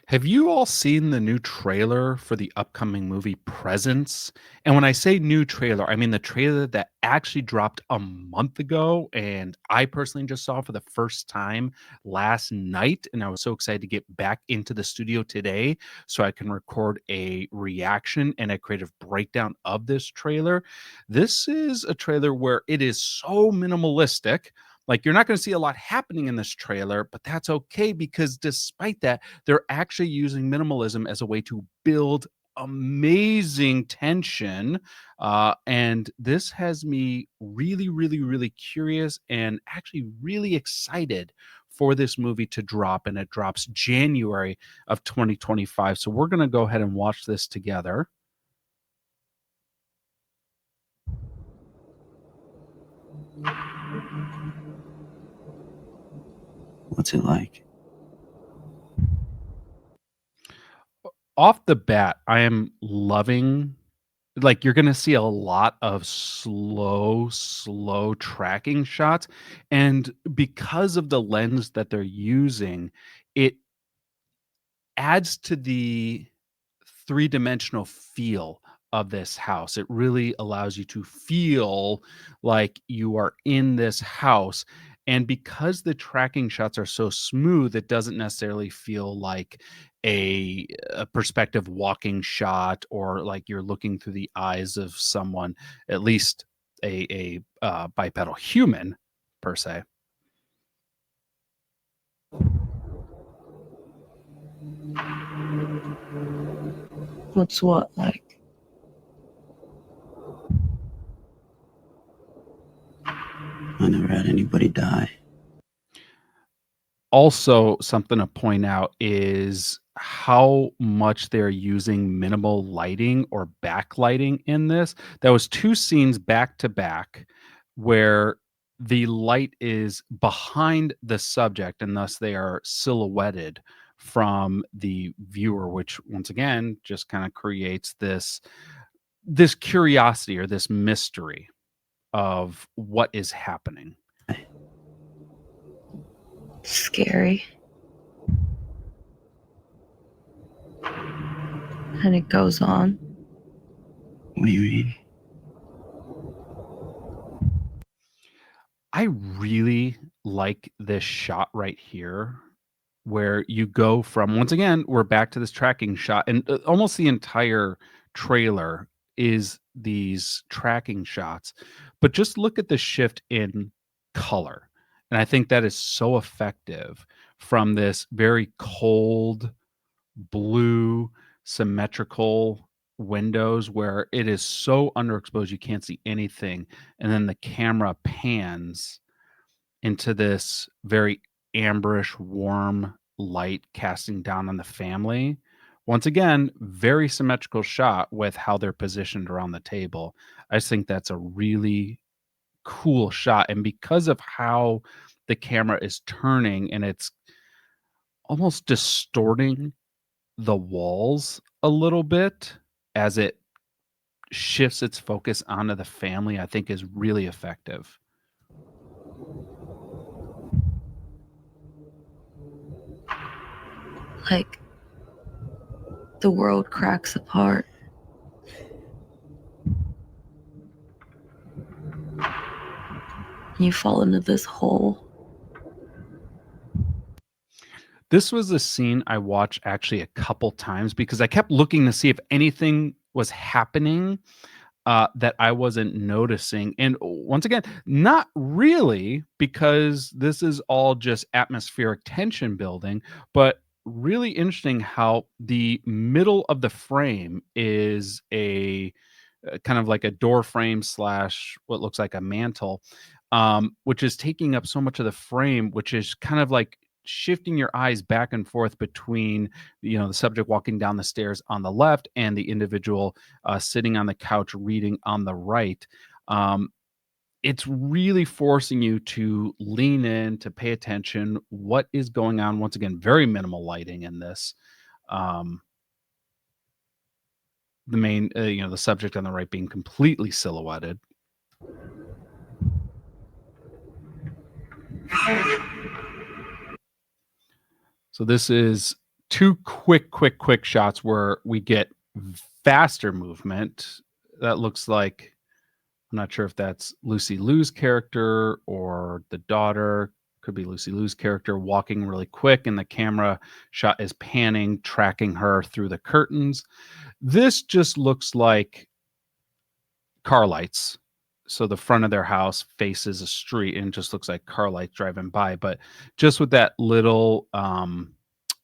Have you all seen the new trailer for the upcoming movie Presence? And when I say new trailer, I mean the trailer that actually dropped a month ago. And I personally just saw for the first time last night. And I was so excited to get back into the studio today so I can record a reaction and a creative breakdown of this trailer. This is a trailer where it is so minimalistic. Like, you're not going to see a lot happening in this trailer, but that's okay because despite that, they're actually using minimalism as a way to build amazing tension. And this has me really, really, really curious and actually really excited for this movie to drop. And it drops January of 2025. So we're going to go ahead and watch this together. What's it like? Off the bat, I am loving, like, you're gonna see a lot of slow tracking shots, and because of the lens that they're using, it adds to the three-dimensional feel of this house. It really allows you to feel like you are in this house, and because the tracking shots are so smooth, it doesn't necessarily feel like a perspective walking shot or like you're looking through the eyes of someone, at least a bipedal human per se. What's what like? I never had anybody die. Also, something to point out is how much they're using minimal lighting or backlighting in this. There was 2 scenes back to back where the light is behind the subject, and thus they are silhouetted from the viewer, which once again just kinda creates this curiosity or this mystery of what is happening. Scary. And it goes on. What do you mean? I really like this shot right here where you go from, once again, we're back to this tracking shot, and almost the entire trailer is these tracking shots. But just look at the shift in color. And I think that is so effective from this very cold blue symmetrical windows where it is so underexposed you can't see anything, and then the camera pans into this very amberish warm light casting down on the family. Once again, very symmetrical shot with how they're positioned around the table. I just think that's a really cool shot, and because of how the camera is turning and it's almost distorting the walls a little bit as it shifts its focus onto the family, I think is really effective. Like the world cracks apart. You fall into this hole. This was a scene I watched actually a couple times because I kept looking to see if anything was happening that I wasn't noticing. And once again, not really, because this is all just atmospheric tension building, but really interesting how the middle of the frame is a kind of like a door frame slash what looks like a mantle, which is taking up so much of the frame, which is kind of like shifting your eyes back and forth between the subject walking down the stairs on the left and the individual sitting on the couch reading on the right. It's really forcing you to lean in, to pay attention. What is going on? Once again, very minimal lighting in this. Um, the main, the subject on the right being completely silhouetted. So this is 2 quick shots where we get faster movement that looks like I'm not sure if that's Lucy Liu's character or the daughter. Could be Lucy Liu's character walking really quick, and the camera shot is panning, tracking her through the curtains. This just looks like car lights. So the front of their house faces a street and just looks like car lights driving by. But just with that little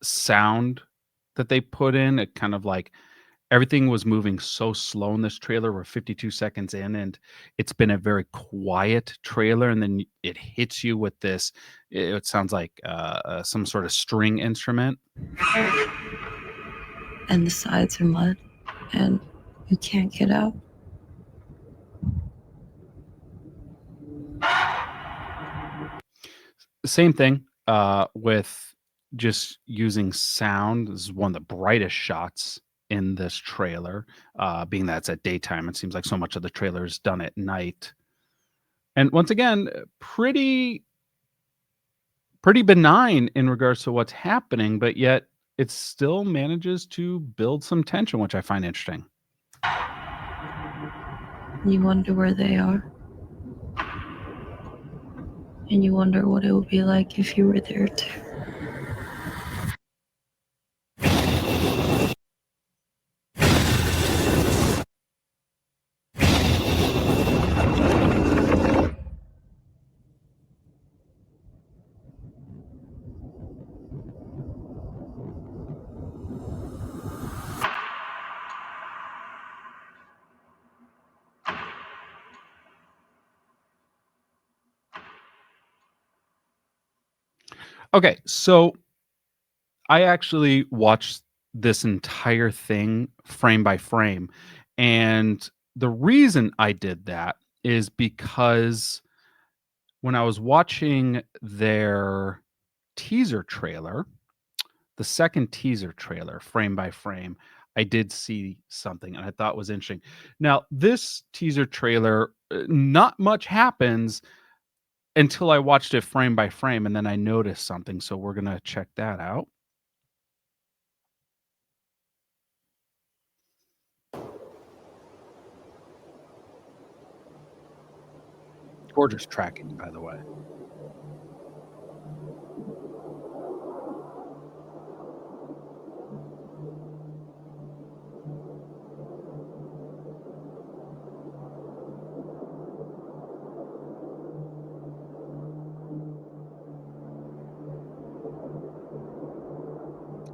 sound that they put in, it kind of like everything was moving so slow in this trailer. We're 52 seconds in, and it's been a very quiet trailer. And then it hits you with this. It sounds like some sort of string instrument. And the sides are mud, and you can't get out. Same thing with just using sound. This is one of the brightest shots in this trailer, being that it's at daytime. It seems like so much of the trailer is done at night. And once again, pretty benign in regards to what's happening, but yet it still manages to build some tension, which I find interesting. You wonder where they are. And you wonder what it would be like if you were there too. Okay, so I actually watched this entire thing frame by frame. And the reason I did that is because when I was watching their teaser trailer, the second teaser trailer, frame by frame, I did see something and I thought was interesting. Now, this teaser trailer, not much happens until I watched it frame by frame, and then I noticed something. So we're going to check that out. Gorgeous tracking, by the way.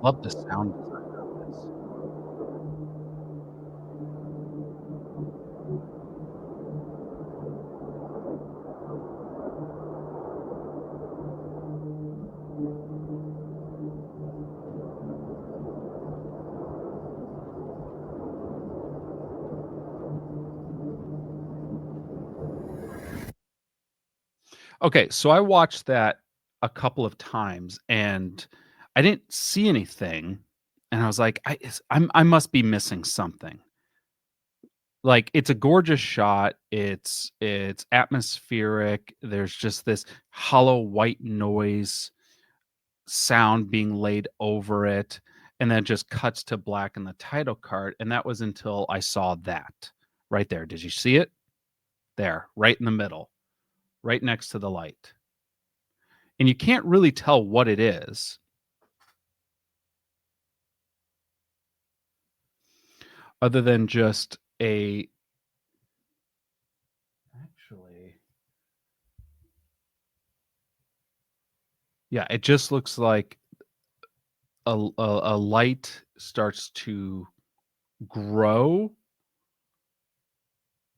Love the sound design of this. Okay, so I watched that a couple of times and I didn't see anything, and I was like, I must be missing something. Like, it's a gorgeous shot, it's atmospheric, there's just this hollow white noise sound being laid over it, and then it just cuts to black in the title card, and that was until I saw that right there. Did you see it? There, right in the middle, right next to the light. And you can't really tell what it is other than just a actually yeah, it just looks like a light starts to grow,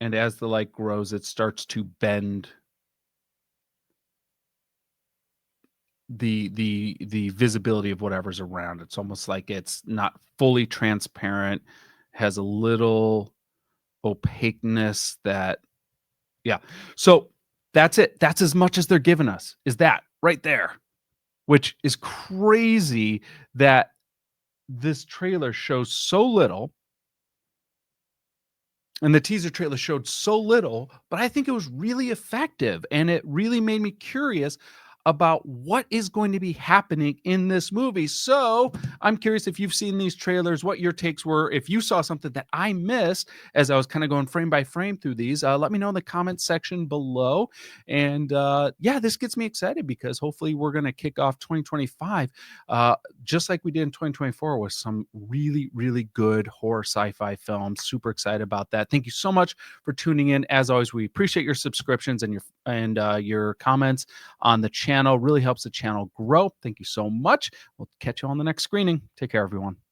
and as the light grows, it starts to bend the visibility of whatever's around. It's almost like it's not fully transparent, has a little opaqueness that yeah. So that's it. That's as much as they're giving us. Is that right there, which is crazy that this trailer shows so little and the teaser trailer showed so little, but I think it was really effective and it really made me curious. about what is going to be happening in this movie. So I'm curious if you've seen these trailers, what your takes were. If you saw something that I missed as I was kind of going frame by frame through these, let me know in the comment section below. And yeah, this gets me excited because hopefully we're going to kick off 2025 just like we did in 2024 with some really, really good horror sci-fi films. Super excited about that. Thank you so much for tuning in. As always, we appreciate your subscriptions and your comments on the channel. Really helps the channel grow. Thank you so much. We'll catch you on the next screening. Take care, everyone.